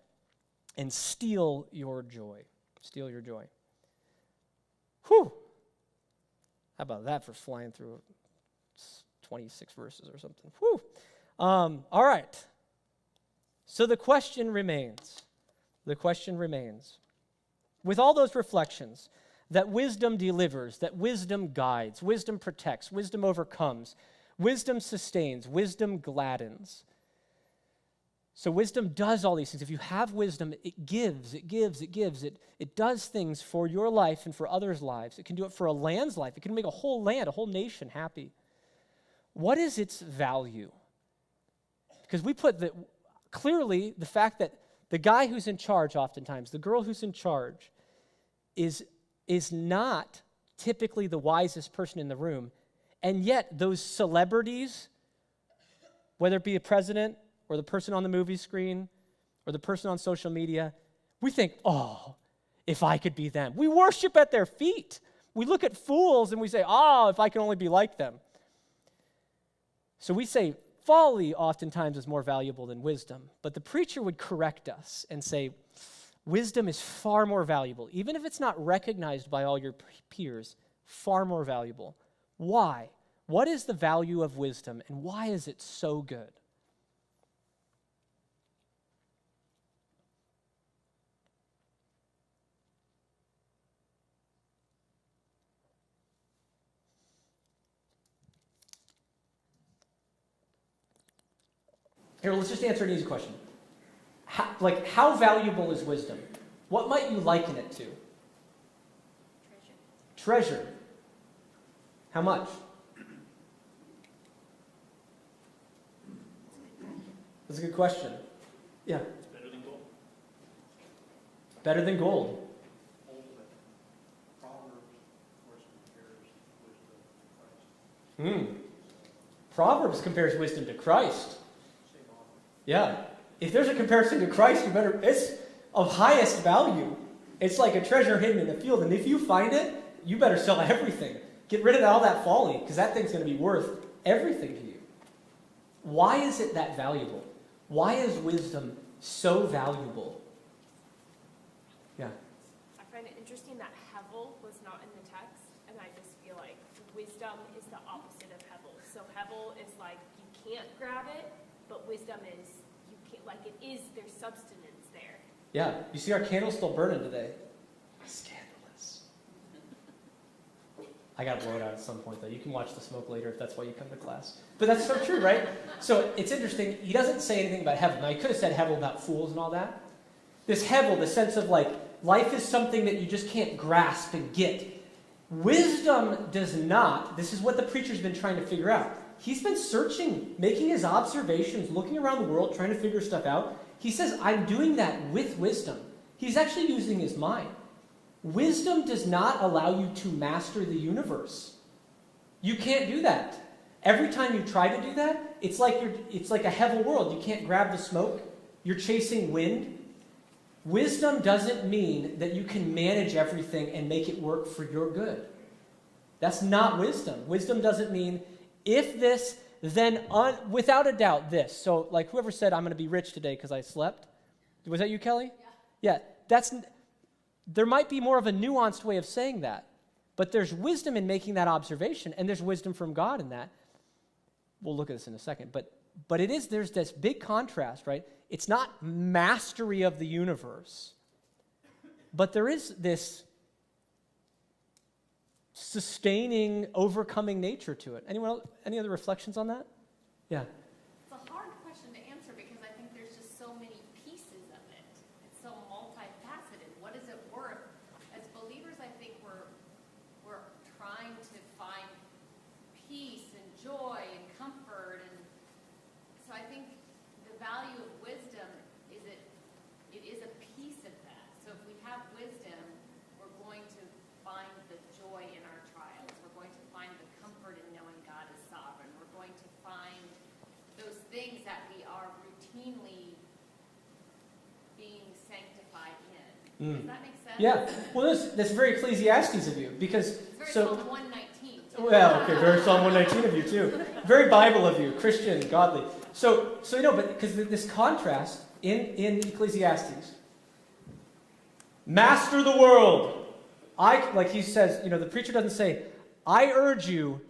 [SPEAKER 1] and steal your joy. Steal your joy. Whew. How about that for flying through 26 verses or something? Whew. All right. So the question remains. The question remains. With all those reflections, that wisdom delivers, that wisdom guides, wisdom protects, wisdom overcomes, wisdom sustains, wisdom gladdens. So wisdom does all these things. If you have wisdom, it gives. It does things for your life and for others' lives. It can do it for a land's life. It can make a whole land, a whole nation happy. What is its value? Because we put clearly the fact that the guy who's in charge oftentimes, the girl who's in charge, is not typically the wisest person in the room. And yet those celebrities, whether it be a president or the person on the movie screen or the person on social media, we think, oh, if I could be them. We worship at their feet. We look at fools and we say, oh, if I can only be like them. So we say folly oftentimes is more valuable than wisdom. But the preacher would correct us and say, wisdom is far more valuable. Even if it's not recognized by all your peers, far more valuable. Why? What is the value of wisdom and why is it so good? Here, let's just answer an easy question. How valuable is wisdom? What might you liken it to? Treasure. How much? That's a good question. Yeah.
[SPEAKER 4] It's better than gold.
[SPEAKER 1] Better than gold. Proverbs compares wisdom to Christ. Yeah. If there's a comparison to Christ, it's of highest value. It's like a treasure hidden in the field. And if you find it, you better sell everything. Get rid of all that folly, because that thing's going to be worth everything to you. Why is it that valuable? Why is wisdom so valuable? Yeah.
[SPEAKER 6] I find it interesting that Hevel was not in the text, and I just feel like wisdom is the opposite of Hevel. So Hevel is like you can't grab it, but wisdom is you can't, like it is, there's substance there.
[SPEAKER 1] Yeah. You see our candles still burning today. Scandalous. I got to blow it out at some point, though. You can watch the smoke later if that's why you come to class. But that's so true, right? So it's interesting. He doesn't say anything about Hevel. Now, he could have said Hevel about fools and all that. This Hevel, the sense of like, life is something that you just can't grasp and get. Wisdom does not. This is what the preacher's been trying to figure out. He's been searching, making his observations, looking around the world, trying to figure stuff out. He says, I'm doing that with wisdom. He's actually using his mind. Wisdom does not allow you to master the universe. You can't do that. Every time you try to do that, it's like a hevel world. You can't grab the smoke. You're chasing wind. Wisdom doesn't mean that you can manage everything and make it work for your good. That's not wisdom. Wisdom doesn't mean if this, then without a doubt this. So like whoever said I'm going to be rich today because I slept. Was that you, Kelly? Yeah. There might be more of a nuanced way of saying that. But there's wisdom in making that observation, and there's wisdom from God in that. We'll look at this in a second. But there's this big contrast, right? It's not mastery of the universe. But there is this sustaining, overcoming nature to it. Anyone else, any other reflections on that? Yeah.
[SPEAKER 7] It's a hard question to answer because I think there's just so many pieces of it. It's so multifaceted. What is it worth? As believers, I think we're trying to find peace and joy and comfort, and so I think the value of wisdom is it is a piece of that. So if we have wisdom, we're going to find the joy in our trials. We're going to find the comfort in knowing God is sovereign. We're going to find those things that we are routinely being sanctified in. Does that make sense?
[SPEAKER 1] Yeah. Well, that's very Ecclesiastes of you, because
[SPEAKER 7] It's very Psalm 119.
[SPEAKER 1] Well, okay, very Psalm 119 of you too. Very Bible of you, Christian, godly. So but because this contrast in Ecclesiastes, master the world. Like he says, the preacher doesn't say, I urge you,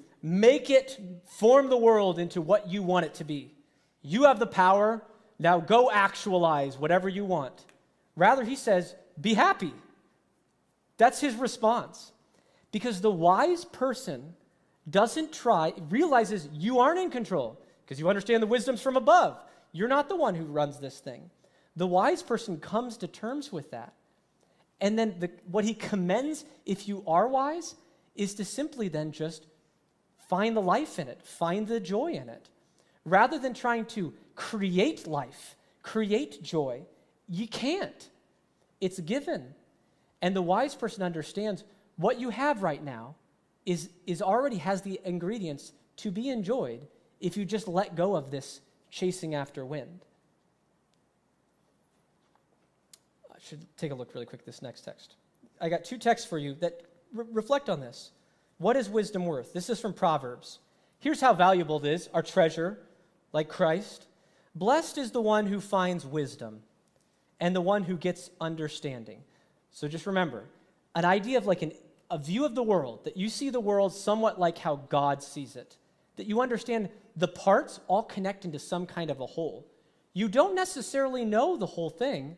[SPEAKER 1] form the world into what you want it to be. You have the power, now go actualize whatever you want. Rather, he says, be happy. That's his response. Because the wise person realizes you aren't in control, because you understand the wisdom's from above. You're not the one who runs this thing. The wise person comes to terms with that. And then what he commends, if you are wise, is to simply then just find the life in it, find the joy in it. Rather than trying to create life, create joy, you can't. It's given. And the wise person understands what you have right now is already has the ingredients to be enjoyed if you just let go of this chasing after wind. I should take a look really quick at this next text. I got two texts for you that reflect on this. What is wisdom worth? This is from Proverbs. Here's how valuable it is, our treasure, like Christ. Blessed is the one who finds wisdom and the one who gets understanding. So just remember, an idea of like a view of the world, that you see the world somewhat like how God sees it, that you understand the parts all connect into some kind of a whole. You don't necessarily know the whole thing,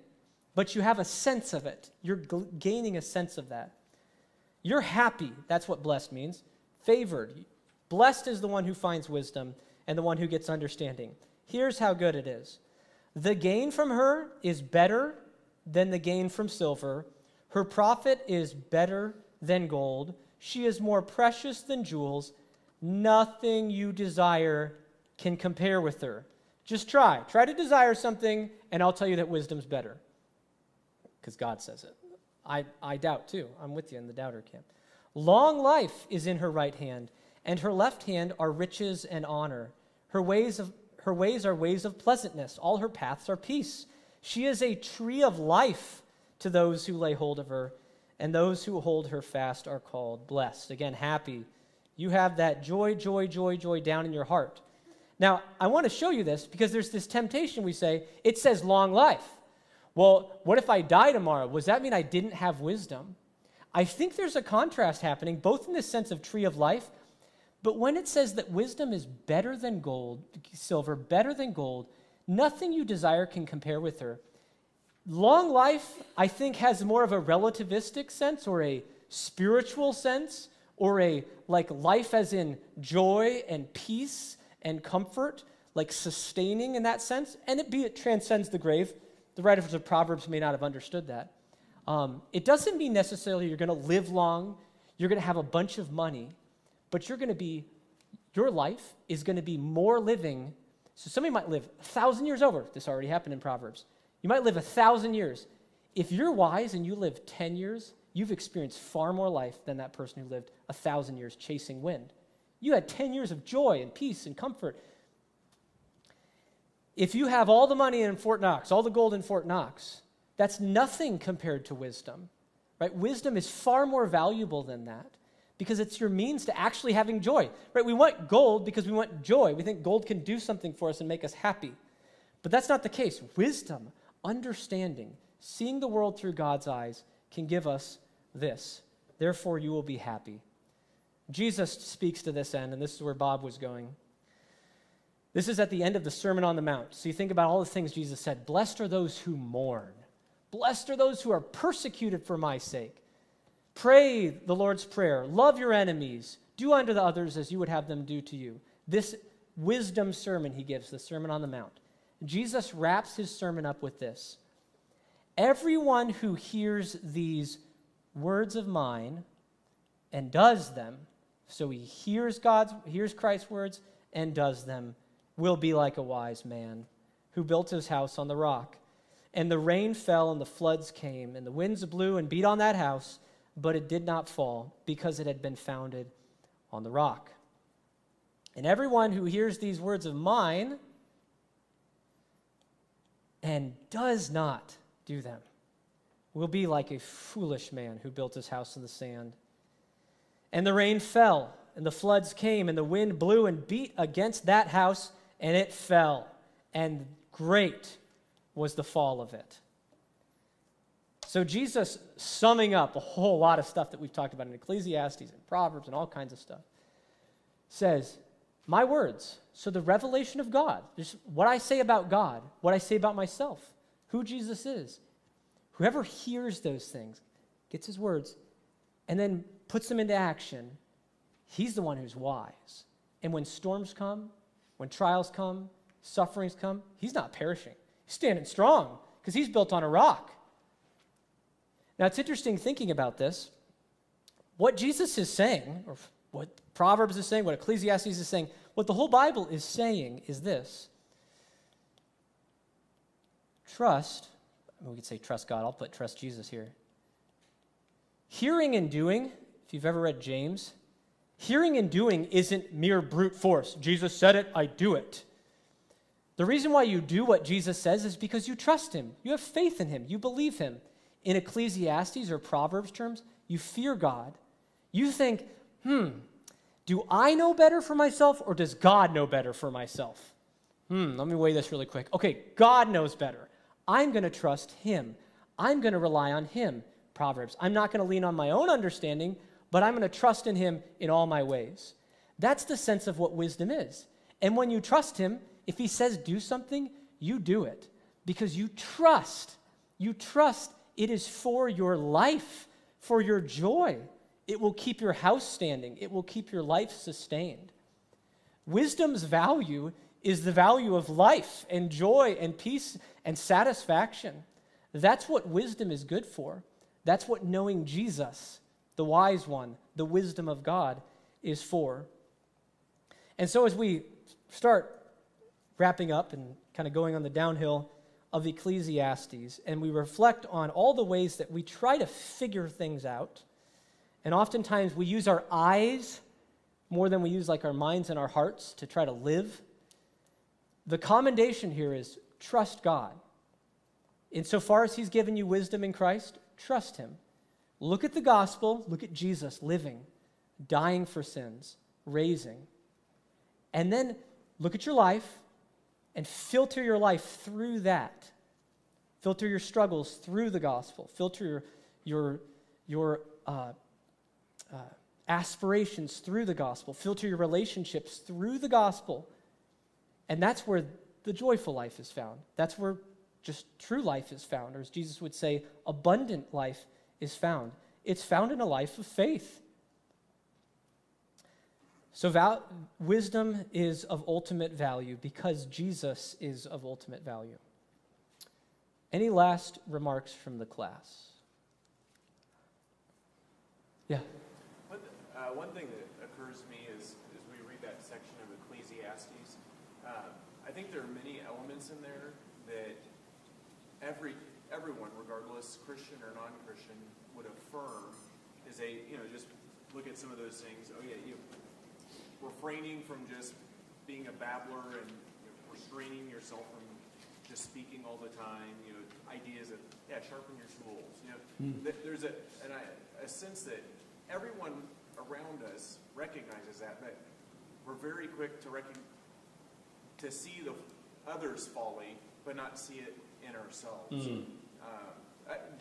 [SPEAKER 1] but you have a sense of it. You're gaining a sense of that. You're happy. That's what blessed means. Favored. Blessed is the one who finds wisdom and the one who gets understanding. Here's how good it is. The gain from her is better than the gain from silver. Her profit is better than gold. She is more precious than jewels. Nothing you desire can compare with her. Just try. Try to desire something, and I'll tell you that wisdom's better. Because God says it. I doubt too. I'm with you in the doubter camp. Long life is in her right hand, and her left hand are riches and honor. Her ways are ways of pleasantness. All her paths are peace. She is a tree of life to those who lay hold of her, and those who hold her fast are called blessed. Again, happy. You have that joy, joy, joy, joy down in your heart. Now, I want to show you this because there's this temptation we say, it says long life. Well, what if I die tomorrow? Does that mean I didn't have wisdom? I think there's a contrast happening, both in the sense of tree of life, but when it says that wisdom is better than gold, silver, better than gold, nothing you desire can compare with her. Long life, I think, has more of a relativistic sense or a spiritual sense or a like life as in joy and peace and comfort, like sustaining in that sense, and it transcends the grave. The writers of Proverbs may not have understood that. It doesn't mean necessarily you're going to live long, you're going to have a bunch of money, but your life is going to be more living. So somebody might live 1,000 years over. This already happened in Proverbs. You might live 1,000 years. If you're wise and you live 10 years, you've experienced far more life than that person who lived 1,000 years chasing wind. You had 10 years of joy and peace and comfort. If you have all the money in Fort Knox, all the gold in Fort Knox, that's nothing compared to wisdom, right? Wisdom is far more valuable than that because it's your means to actually having joy, right? We want gold because we want joy. We think gold can do something for us and make us happy. But that's not the case. Wisdom, understanding, seeing the world through God's eyes can give us this. Therefore, you will be happy. Jesus speaks to this end, and this is where Bob was going. This is at the end of the Sermon on the Mount. So you think about all the things Jesus said. Blessed are those who mourn. Blessed are those who are persecuted for my sake. Pray the Lord's Prayer. Love your enemies. Do unto the others as you would have them do to you. This wisdom sermon he gives, the Sermon on the Mount. Jesus wraps his sermon up with this. Everyone who hears these words of mine and does them, so he hears Christ's words and does them, will be like a wise man who built his house on the rock. And the rain fell and the floods came and the winds blew and beat on that house, but it did not fall because it had been founded on the rock. And everyone who hears these words of mine and does not do them will be like a foolish man who built his house in the sand. And the rain fell, and the floods came, and the wind blew and beat against that house, and it fell. And great was the fall of it. So Jesus, summing up a whole lot of stuff that we've talked about in Ecclesiastes and Proverbs and all kinds of stuff, says, my words, so the revelation of God, just what I say about God, what I say about myself, who Jesus is. Whoever hears those things, gets his words, and then puts them into action, he's the one who's wise. And when storms come, when trials come, sufferings come, he's not perishing. He's standing strong because he's built on a rock. Now, it's interesting thinking about this. What Jesus is saying, or what Proverbs is saying, what Ecclesiastes is saying, what the whole Bible is saying is this. Trust, we could say trust God. I'll put trust Jesus here. Hearing and doing, if you've ever read James, hearing and doing isn't mere brute force. Jesus said it, I do it. The reason why you do what Jesus says is because you trust him. You have faith in him. You believe him. In Ecclesiastes or Proverbs terms, you fear God. You think, do I know better for myself or does God know better for myself? Let me weigh this really quick. Okay, God knows better. I'm going to trust him. I'm going to rely on him. Proverbs. I'm not going to lean on my own understanding, but I'm going to trust in him in all my ways. That's the sense of what wisdom is. And when you trust him, if he says do something, you do it because you trust. You trust it is for your life, for your joy. It will keep your house standing. It will keep your life sustained. Wisdom's value is the value of life and joy and peace and satisfaction. That's what wisdom is good for. That's what knowing Jesus, the wise one, the wisdom of God, is for. And so as we start wrapping up and kind of going on the downhill of Ecclesiastes, and we reflect on all the ways that we try to figure things out, and oftentimes we use our eyes more than we use like our minds and our hearts to try to live, the commendation here is trust God. Insofar as he's given you wisdom in Christ, trust him. Look at the gospel, look at Jesus living, dying for sins, raising. And then look at your life and filter your life through that. Filter your struggles through the gospel. Filter your aspirations through the gospel. Filter your relationships through the gospel. And that's where the joyful life is found. That's where just true life is found, or as Jesus would say, abundant life is found. It's found in a life of faith. So wisdom is of ultimate value because Jesus is of ultimate value. Any last remarks from the class? Yeah.
[SPEAKER 8] One thing that occurs to me is as we read that section of Ecclesiastes, I think there are many elements in there that everyone, regardless Christian or non-Christian, would affirm is just look at some of those things. Oh yeah, refraining from just being a babbler and restraining yourself from just speaking all the time. Ideas of sharpen your tools. There's a sense that everyone around us recognizes that, but we're very quick to see the others folly, but not see it in ourselves. Do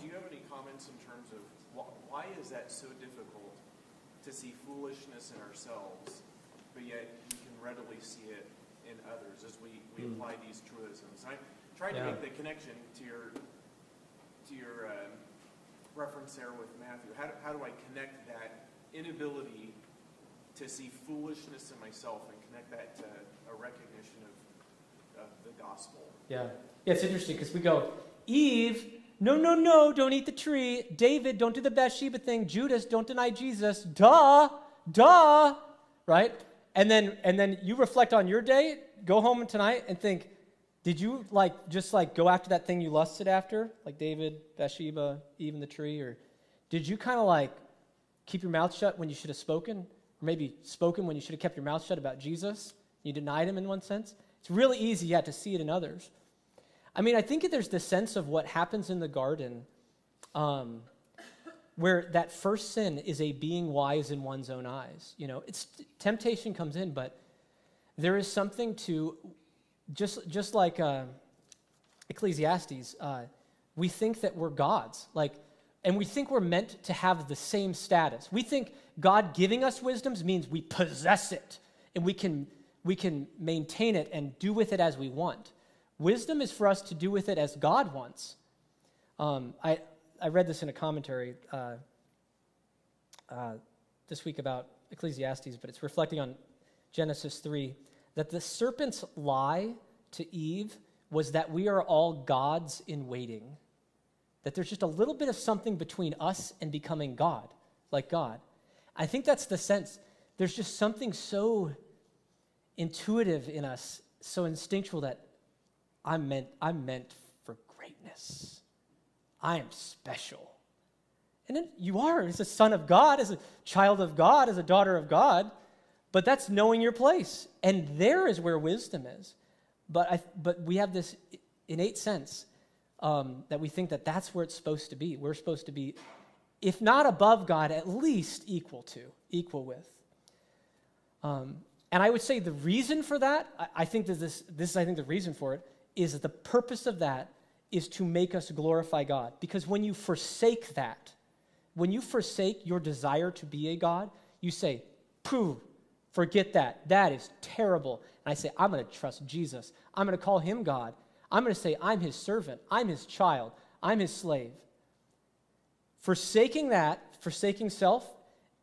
[SPEAKER 8] you have any comments in terms of why is that so difficult to see foolishness in ourselves, but yet we can readily see it in others as we apply these truisms? I'm trying to make the connection to your reference there with Matthew. How do I connect that inability to see foolishness in myself and connect that to a recognition of the gospel?
[SPEAKER 1] Yeah, it's interesting because we go, Eve, no, don't eat the tree. David, don't do the Bathsheba thing. Judas, don't deny Jesus. Duh, right? And then you reflect on your day, go home tonight and think, did you just go after that thing you lusted after, like David, Bathsheba, Eve and the tree, or did you kind of keep your mouth shut when you should have spoken, or maybe spoken when you should have kept your mouth shut about Jesus? You denied him in one sense. It's really easy to see it in others. I mean, I think there's this sense of what happens in the garden, where that first sin is a being wise in one's own eyes. Temptation comes in, but there is something to, just like Ecclesiastes, we think that we're gods, and we think we're meant to have the same status. We think God giving us wisdoms means we possess it, and we can maintain it and do with it as we want. Wisdom is for us to do with it as God wants. I read this in a commentary this week about Ecclesiastes, but it's reflecting on Genesis 3, that the serpent's lie to Eve was that we are all gods in waiting, that there's just a little bit of something between us and becoming God, like God. I think that's the sense. There's just something so intuitive in us, so instinctual, that I'm meant for greatness. I am special. And then you are as a son of God, as a child of God, as a daughter of God, but that's knowing your place. And there is where wisdom is. But we have this innate sense that we think that that's where it's supposed to be. We're supposed to be, if not above God, at least equal with. And I would say the reason for that, I think that this is the reason for it, is that the purpose of that is to make us glorify God. Because when you forsake that, when you forsake your desire to be a God, you say, pooh, forget that. That is terrible. And I say, I'm going to trust Jesus. I'm going to call him God. I'm going to say, I'm his servant. I'm his child. I'm his slave. Forsaking that, forsaking self,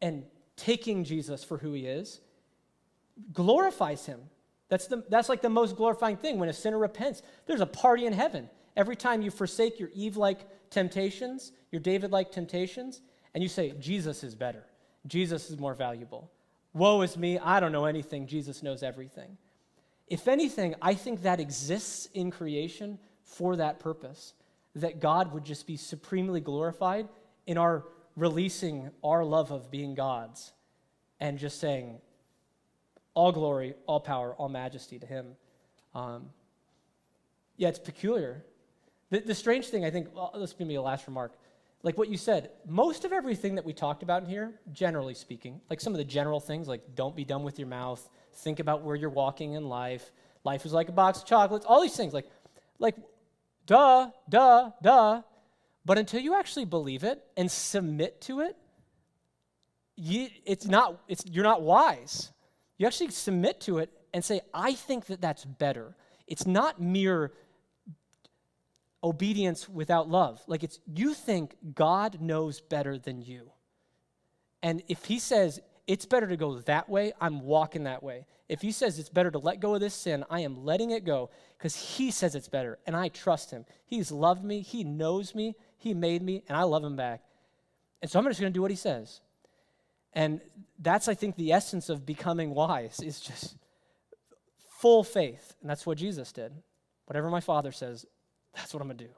[SPEAKER 1] and taking Jesus for who he is, glorifies him. That's like the most glorifying thing. When a sinner repents, there's a party in heaven. Every time you forsake your Eve-like temptations, your David-like temptations, and you say, Jesus is better. Jesus is more valuable. Woe is me, I don't know anything. Jesus knows everything. If anything, I think that exists in creation for that purpose, that God would just be supremely glorified in our releasing our love of being gods and just saying, all glory, all power, all majesty to him. It's peculiar. The strange thing, I think, this is going to be a last remark, like what you said, most of everything that we talked about in here, generally speaking, like some of the general things, like don't be dumb with your mouth, think about where you're walking in life, life is like a box of chocolates, all these things, like duh, but until you actually believe it and submit to it, you're not wise. You actually submit to it and say, I think that that's better. It's not mere obedience without love. You think God knows better than you. And if he says it's better to go that way, I'm walking that way. If he says it's better to let go of this sin, I am letting it go because he says it's better and I trust him. He's loved me. He knows me. He made me and I love him back. And so I'm just going to do what he says. And that's, I think, the essence of becoming wise is just full faith. And that's what Jesus did. Whatever my Father says, that's what I'm going to do.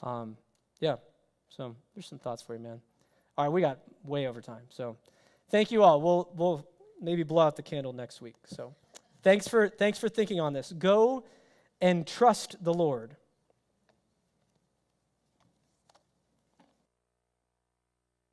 [SPEAKER 1] Yeah, so there's some thoughts for you, man. All right, we got way over time, so thank you all. We'll maybe blow out the candle next week. So thanks for thinking on this. Go and trust the Lord.